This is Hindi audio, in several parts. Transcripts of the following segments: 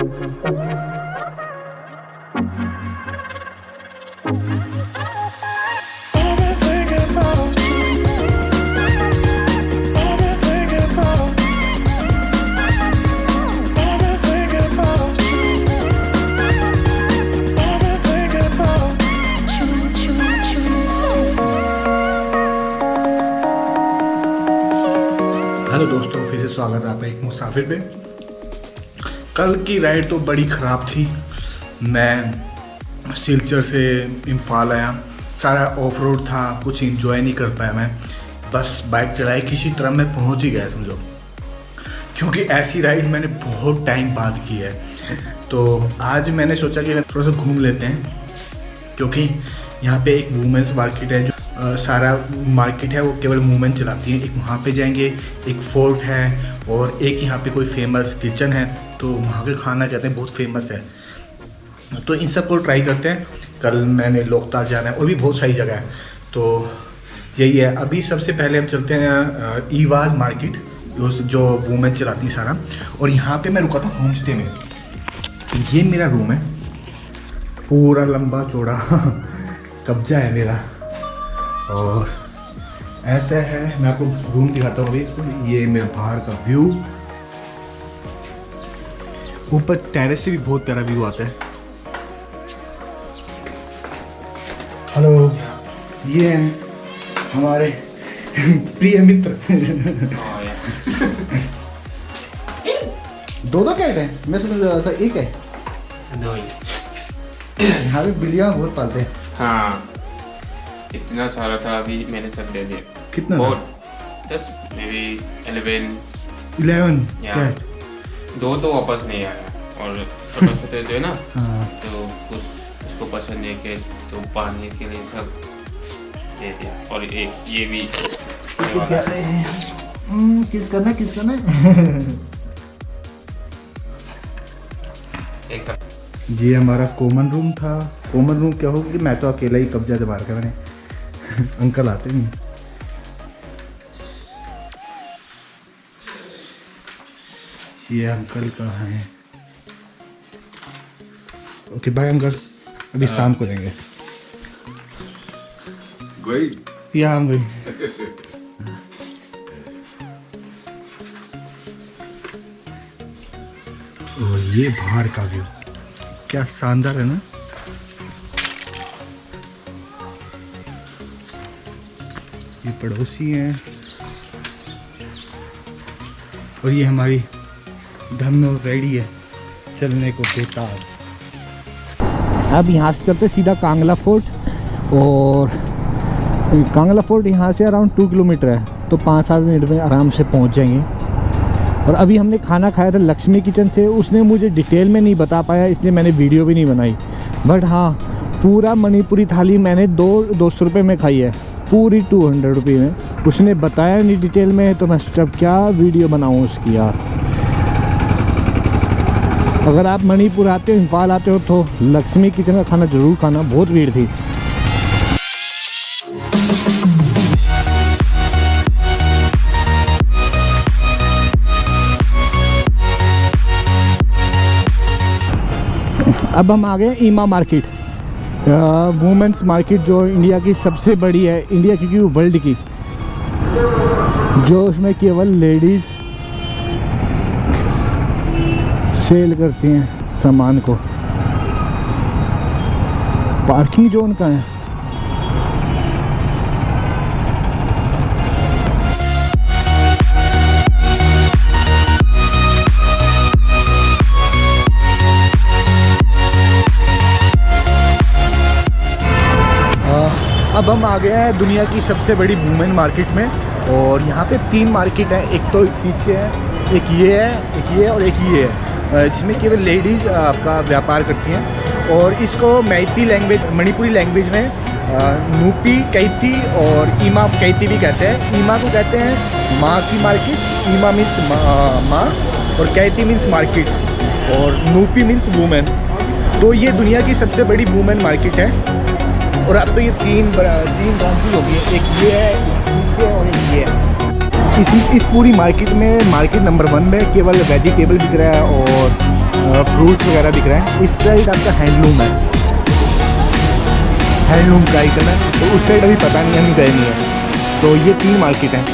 हेलो दोस्तों, फिर से स्वागत है आपका एक मुसाफिर पे। कल की राइड तो बड़ी ख़राब थी। मैं सिलचर से इम्फाल आया, सारा ऑफ रोड था, कुछ एंजॉय नहीं कर पाया मैं। बस बाइक चलाई, किसी तरह मैं पहुंच ही गया समझो, क्योंकि ऐसी राइड मैंने बहुत टाइम बाद की है। तो आज मैंने सोचा कि थोड़ा सा घूम लेते हैं, क्योंकि यहाँ पे एक वुमेंस मार्केट है, जो सारा मार्केट है वो केवल वुमेन चलाती हैं। एक वहाँ पे जाएंगे, एक फोर्ट है और एक यहाँ पे कोई फेमस किचन है, तो वहाँ के खाना कहते हैं बहुत फेमस है। तो इन सब को ट्राई करते हैं। कल मैंने लोकताल जाना है, और भी बहुत सही जगह है, तो यही है। अभी सबसे पहले हम चलते हैं ईवाज मार्केट, जो वुमेन चलाती सारा। और यहाँ पे मैं रुका था होम स्टे में। ये मेरा रूम है, पूरा लंबा चौड़ा कब्जा है मेरा, और ऐसा है। मैं आपको रूम दिखाता हूँ अभी। ये मेरा बाहर का व्यू, ऊपर टेरेस से भी बहुत प्यारा व्यू आता है। हेलो, ये हैं हमारे प्रिय मित्र। दो कैट हैं, मैं समझ रहा था एक है। यहाँ पे बिल्लियाँ बहुत पालते हैं। हाँ, इतना सारा था, अभी मैंने सब दे दिया। कितना? और जस्ट मे बी 11 कैट। दो तो वापस नहीं आया, और छोटे छोटे जो है ना, हाँ। तो कुछ उसको पसंद नहीं के, तो पानी के लिए सब दे दिया। और ये भी किस करना एक ये हमारा कॉमन रूम था। कॉमन रूम क्या होगा कि मैं तो अकेला ही कब्जा दबा रखा मैंने। अंकल आते नहीं। ये अंकल कहाँ हैं? ओके बाय अंकल, अभी शाम को देंगे। गई? या हम गई। और ये बाहर का व्यू क्या शानदार है ना। ये पड़ोसी हैं, और ये हमारी धन्नो रेडी है चलने को बेताब। अब यहाँ से चलते सीधा कांगला फोर्ट, और कांगला फोर्ट यहाँ से अराउंड 2 किलोमीटर है, तो 5-7 मिनट में आराम से पहुँच जाएंगे। और अभी हमने खाना खाया था लक्ष्मी किचन से, उसने मुझे डिटेल में नहीं बता पाया, इसलिए मैंने वीडियो भी नहीं बनाई। बट हाँ, पूरा मणिपुरी थाली मैंने 200 रुपये में खाई है, पूरी 200 रुपये में। उसने बताया नहीं डिटेल में, तो मैं अब क्या वीडियो बनाऊँ उसकी यार। अगर आप मणिपुर आते हो, इम्फाल आते हो, तो लक्ष्मी किचन का खाना ज़रूर खाना, बहुत भीड़ थी। अब हम आ गए ईमा मार्केट, वुमेंस मार्केट, जो इंडिया की सबसे बड़ी है, इंडिया की वर्ल्ड की, जो उसमें केवल लेडीज़ सेल करती हैं सामान को। पार्किंग जोन का है। अब हम आ गए हैं दुनिया की सबसे बड़ी वुमेन मार्केट में, और यहाँ पे 3 मार्केट हैं। एक तो पीछे है, एक ये है, एक ये और एक ये है, जिसमें केवल लेडीज़ आपका व्यापार करती हैं। और इसको मैती लैंग्वेज, मणिपुरी लैंग्वेज में नूपी कैती और ईमा कैती भी कहते हैं। ईमा को कहते हैं माँ की मार्केट, ईमा मीन्स माँ, और कैती मीन्स मार्केट, और नूपी मीन्स वुमेन। तो ये दुनिया की सबसे बड़ी वुमेन मार्केट है। और अब तो ये तीन ब्रांचेज हो गई, एक ये है, एक ये और एक ये है। इस पूरी मार्केट में, मार्केट नंबर 1 में केवल वेजिटेबल बिक रहा है, और फ्रूट्स वगैरह दिख रहे हैं। इस साइड आपका हैंडलूम है, हैंडलूम का आइटम है। तो उस साइड अभी पता नहीं, हम गए नहीं है। तो ये 3 मार्केट हैं।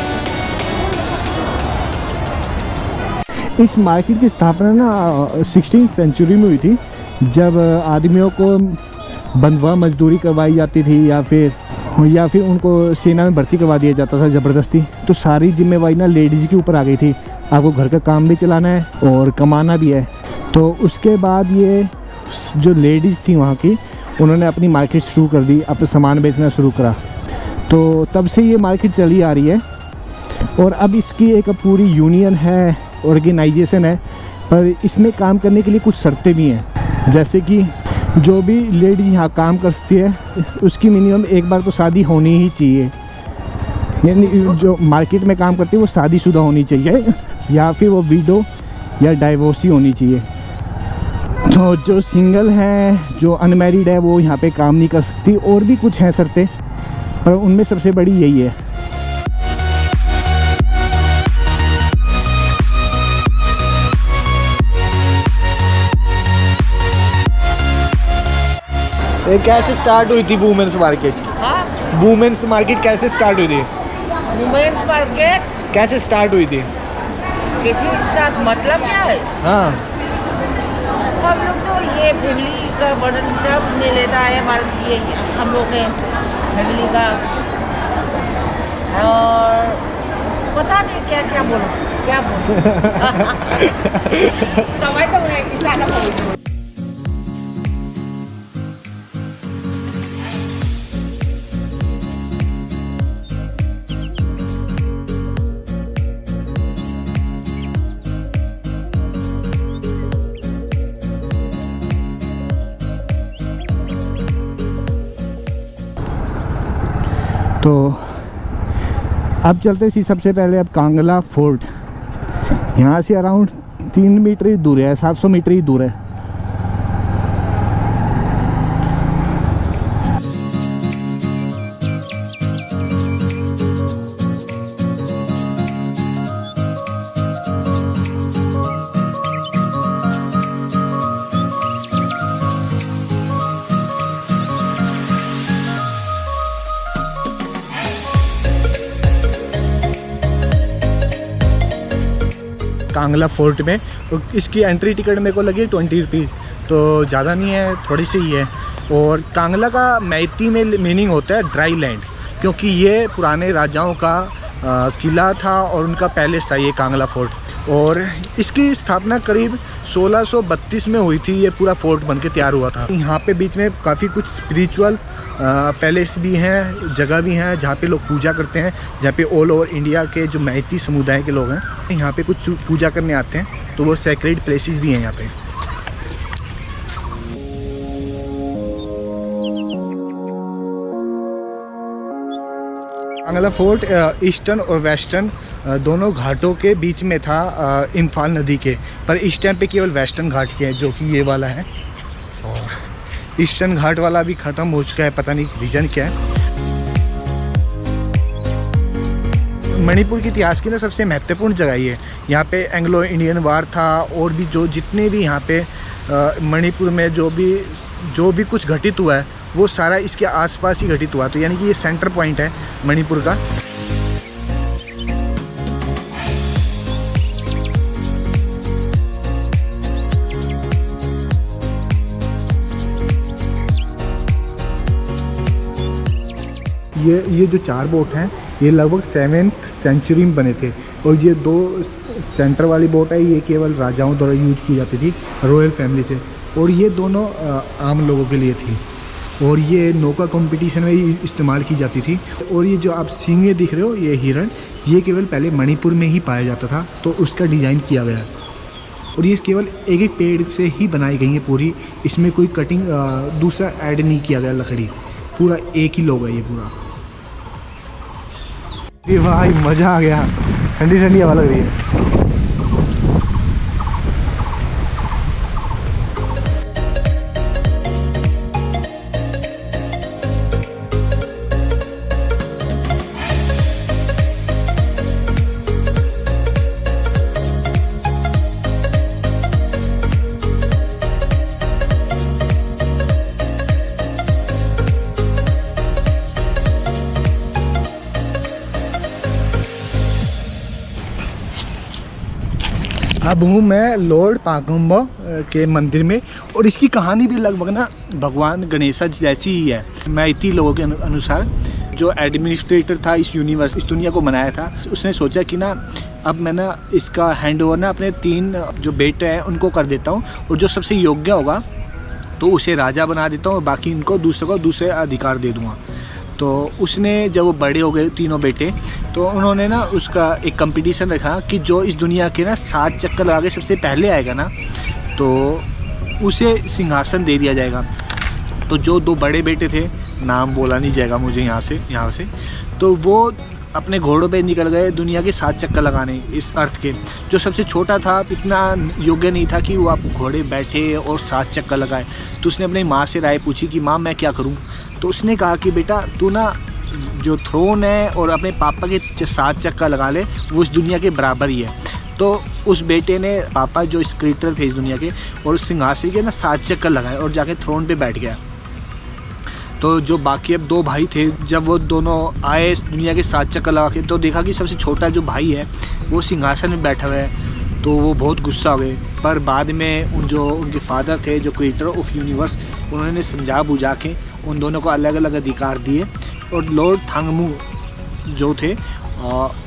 इस मार्केट की स्थापना ना 16वीं सेंचुरी में हुई थी, जब आदमियों को बंधुआ मजदूरी करवाई जाती थी या फिर उनको सेना में भर्ती करवा दिया जाता था ज़बरदस्ती। तो सारी जिम्मेवारी ना लेडीज़ के ऊपर आ गई थी। आपको घर का काम भी चलाना है और कमाना भी है। तो उसके बाद ये जो लेडीज़ थी वहाँ की, उन्होंने अपनी मार्केट शुरू कर दी, अपना सामान बेचना शुरू करा। तो तब से ये मार्केट चली आ रही है। और अब इसकी एक पूरी यूनियन है, ऑर्गेनाइजेशन है, पर इसमें काम करने के लिए कुछ शर्तें भी हैं। जैसे कि जो भी लेडी यहाँ काम कर सकती है, उसकी मिनिमम एक बार तो शादी होनी ही चाहिए। यानी जो मार्केट में काम करती है वो शादीशुदा होनी चाहिए, या फिर वो विडो या डाइवोर्सी होनी चाहिए। तो जो सिंगल है, जो अनमैरिड है, वो यहाँ पे काम नहीं कर सकती। और भी कुछ हैं शर्तें, पर उनमें सबसे बड़ी यही है। ये कैसे स्टार्ट हुई थी वुमेन्स मार्केट? हाँ, वुमेन्स मार्केट कैसे स्टार्ट हुई थी? वुमेन्स मार्केट कैसे स्टार्ट हुई थी? किसी के साथ मतलब क्या है? हाँ, हम लोग तो ये फैमिली का बर्डन सब ने लेता है हमारे ये हम लोग ने फैमिली का। और पता नहीं क्या क्या बोलो समय तो उन्हें किसा ना बोलो। तो अब चलते सी सबसे पहले अब कांगला फोर्ट। यहाँ से अराउंड 3 मीटर ही दूर है, 700 मीटर ही दूर है। कांगला फोर्ट में इसकी एंट्री टिकट मेरे को लगी 20 रुपीज़, तो ज़्यादा नहीं है, थोड़ी सी ही है। और कांगला का मैती में मीनिंग होता है ड्राई लैंड, क्योंकि ये पुराने राजाओं का किला था और उनका पैलेस था ये कांगला फोर्ट। और इसकी स्थापना करीब 1632 में हुई थी। ये पूरा फोर्ट बनके तैयार हुआ था। यहाँ पे बीच में काफ़ी कुछ स्पिरिचुअल पैलेस भी हैं, जगह भी हैं जहाँ पे लोग पूजा करते हैं, जहाँ पे ऑल ओवर इंडिया के जो मैती समुदाय के लोग हैं यहाँ पे कुछ पूजा करने आते हैं। तो वो सेक्रेड प्लेसेस भी हैं यहाँ पे। कांगला फोर्ट ईस्टर्न और वेस्टर्न दोनों घाटों के बीच में था, इम्फाल नदी के। पर इस टाइम पे केवल वेस्टर्न घाट के है, जो कि ये वाला है। और ईस्टर्न घाट वाला भी ख़त्म हो चुका है, पता नहीं रीजन क्या है। मणिपुर के इतिहास की ना सबसे महत्वपूर्ण जगह ये। यहाँ पे एंग्लो इंडियन वार था, और भी जो जितने भी यहाँ पे मणिपुर में जो भी कुछ घटित हुआ है वो सारा इसके आसपास ही घटित हुआ। तो यानी कि ये सेंटर पॉइंट है मणिपुर का। ये जो 4 बोट हैं ये लगभग 7th सेंचुरी में बने थे। और ये 2 सेंटर वाली बोट है, ये केवल राजाओं द्वारा यूज की जाती थी, रॉयल फैमिली से। और ये दोनों आम लोगों के लिए थी। और ये नौका कंपटीशन में ही इस्तेमाल की जाती थी। और ये जो आप सींगे दिख रहे हो, ये हिरण, ये केवल पहले मणिपुर में ही पाया जाता था, तो उसका डिज़ाइन किया गया है। और ये केवल एक पेड़ से ही बनाई गई है पूरी, इसमें कोई कटिंग दूसरा ऐड नहीं किया गया, लकड़ी पूरा एक ही लोग है ये पूरा। ये भाई मज़ा आ गया, ठंडी ठंडी हवा लग रही है। अब हूँ मैं लॉर्ड पागंबा के मंदिर में, और इसकी कहानी भी लगभग ना भगवान गणेशा जैसी ही है। मैं इतनी लोगों के अनुसार जो एडमिनिस्ट्रेटर था इस यूनिवर्स, इस दुनिया को बनाया था, उसने सोचा कि ना अब मैं ना इसका हैंड ओवर ना अपने 3 जो बेटे हैं उनको कर देता हूँ, और जो सबसे योग्य होगा तो उसे राजा बना देता हूँ और बाकी इनको दूसरों को दूसरे अधिकार दे दूँगा। तो उसने जब वो बड़े हो गए तीनों बेटे, तो उन्होंने ना उसका एक कंपटीशन रखा कि जो इस दुनिया के ना 7 चक्कर लगा के सबसे पहले आएगा ना तो उसे सिंहासन दे दिया जाएगा। तो जो 2 बड़े बेटे थे, नाम बोला नहीं जाएगा मुझे यहाँ से, तो वो अपने घोड़ों पे निकल गए दुनिया के 7 चक्कर लगाने इस अर्थ के। जो सबसे छोटा था इतना योग्य नहीं था कि वो आप घोड़े बैठे और 7 चक्कर लगाए, तो उसने अपनी माँ से राय पूछी कि माँ मैं क्या करूँ। तो उसने कहा कि बेटा तू ना जो थ्रोन है और अपने पापा के 7 चक्कर लगा ले, वो इस दुनिया के बराबर ही है। तो उस बेटे ने पापा जो इस क्रिएटर थे इस दुनिया के और उस सिंहासन के ना 7 चक्कर लगाए और जाके थ्रोन पे बैठ गया। तो जो बाकी अब 2 भाई थे, जब वो दोनों आए इस दुनिया के 7 चक्कर लगा के, तो देखा कि सबसे छोटा जो भाई है वो सिंहासन में बैठा हुआ है, तो वो बहुत गुस्सा हो गए। पर बाद में उनके फादर थे जो क्रिएटर ऑफ यूनिवर्स, उन्होंने समझा बुझा के उन दोनों को अलग अलग अधिकार दिए और लॉर्ड थांगमू जो थे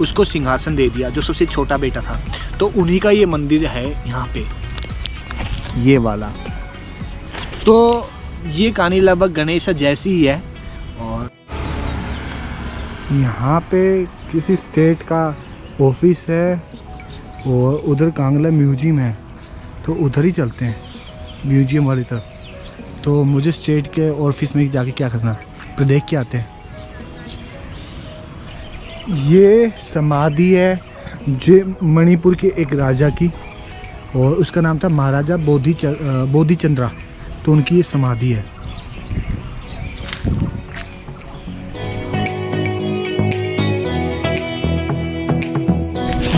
उसको सिंहासन दे दिया, जो सबसे छोटा बेटा था। तो उन्हीं का ये मंदिर है यहाँ पे, ये वाला। तो ये कहानी लगभग गणेशा जैसी ही है। और यहाँ पे किसी स्टेट का ऑफिस है और उधर कांगला म्यूजियम है, तो उधर ही चलते हैं म्यूजियम वाली तरफ। तो मुझे स्टेट के ऑफिस में जाके क्या करना, तो देख के आते हैं। ये समाधि है जो मणिपुर के एक राजा की, और उसका नाम था महाराजा बोधिचंद्रा, तो उनकी ये समाधि है।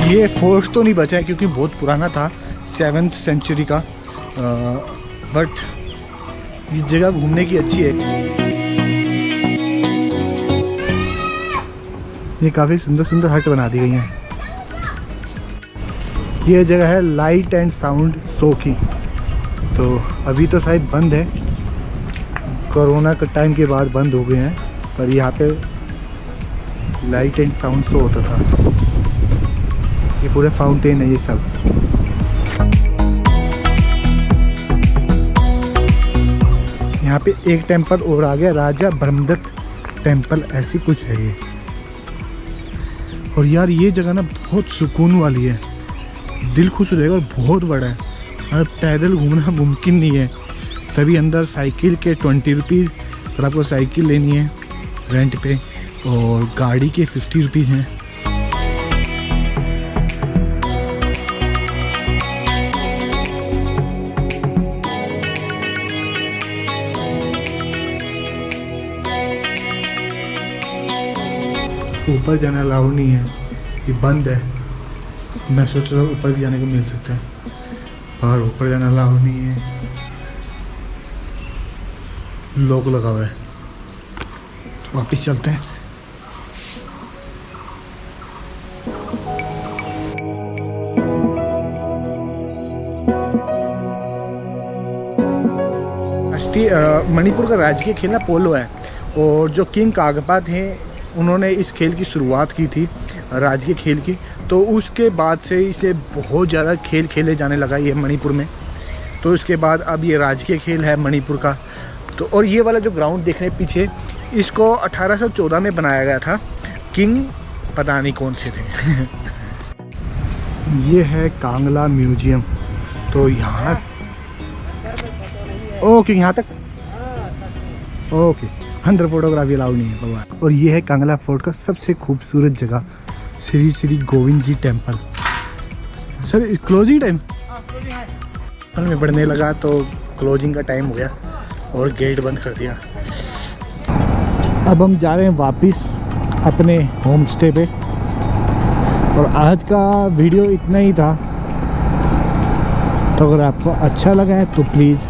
ये फोर्ट तो नहीं बचा है क्योंकि बहुत पुराना था, 7th सेंचुरी का, बट ये जगह घूमने की अच्छी है। ये काफ़ी सुंदर सुंदर हट बना दी गई हैं। ये जगह है लाइट एंड साउंड शो की, तो अभी तो शायद बंद है, कोरोना के टाइम के बाद बंद हो गए हैं, पर यहाँ पे लाइट एंड साउंड शो होता था। ये पूरे फाउंटेन है ये सब। यहाँ पे एक टेंपल और आ गया, राजा ब्रह्मदत्त टेंपल, ऐसी कुछ है ये। और यार ये जगह ना बहुत सुकून वाली है, दिल खुश हो जाएगा, और बहुत बड़ा है। अब पैदल घूमना मुमकिन नहीं है, तभी अंदर साइकिल के 20 रुपीज़, अगर आपको साइकिल लेनी है रेंट पे, और गाड़ी के 50 रुपीज़ हैं। ऊपर जाना अलाउ नहीं है, ये बंद है। मैं सोच रहा हूँ ऊपर भी जाने को मिल सकता है, पर ऊपर जाना अलाउ नहीं है, लॉक लगा हुआ है। तो वापस चलते हैं। मणिपुर का राजकीय खेल ना पोलो है, और जो किंग कागपा थे उन्होंने इस खेल की शुरुआत की थी, राजकीय खेल की। तो उसके बाद से इसे बहुत ज़्यादा खेल खेले जाने लगा ये मणिपुर में। तो उसके बाद अब ये राजकीय खेल है मणिपुर का। तो और ये वाला जो ग्राउंड देख रहे हैं पीछे, इसको 1814 में बनाया गया था, किंग पता नहीं कौन से थे। ये है कांगला म्यूजियम। तो यहाँ ओके, यहाँ तक ओके, अंदर फोटोग्राफी अलाउ नहीं है भगवान। और ये है कांगला फोर्ट का सबसे खूबसूरत जगह, श्री श्री गोविंद जी टेम्पल। सर क्लोजिंग टाइम कल में बढ़ने लगा तो क्लोजिंग का टाइम हो गया और गेट बंद कर दिया। अब हम जा रहे हैं वापस अपने होम स्टे पे, और आज का वीडियो इतना ही था। तो अगर आपको अच्छा लगा है तो प्लीज़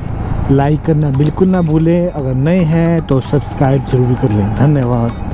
लाइक करना बिल्कुल ना भूलें, अगर नए हैं तो सब्सक्राइब जरूर कर लें। धन्यवाद।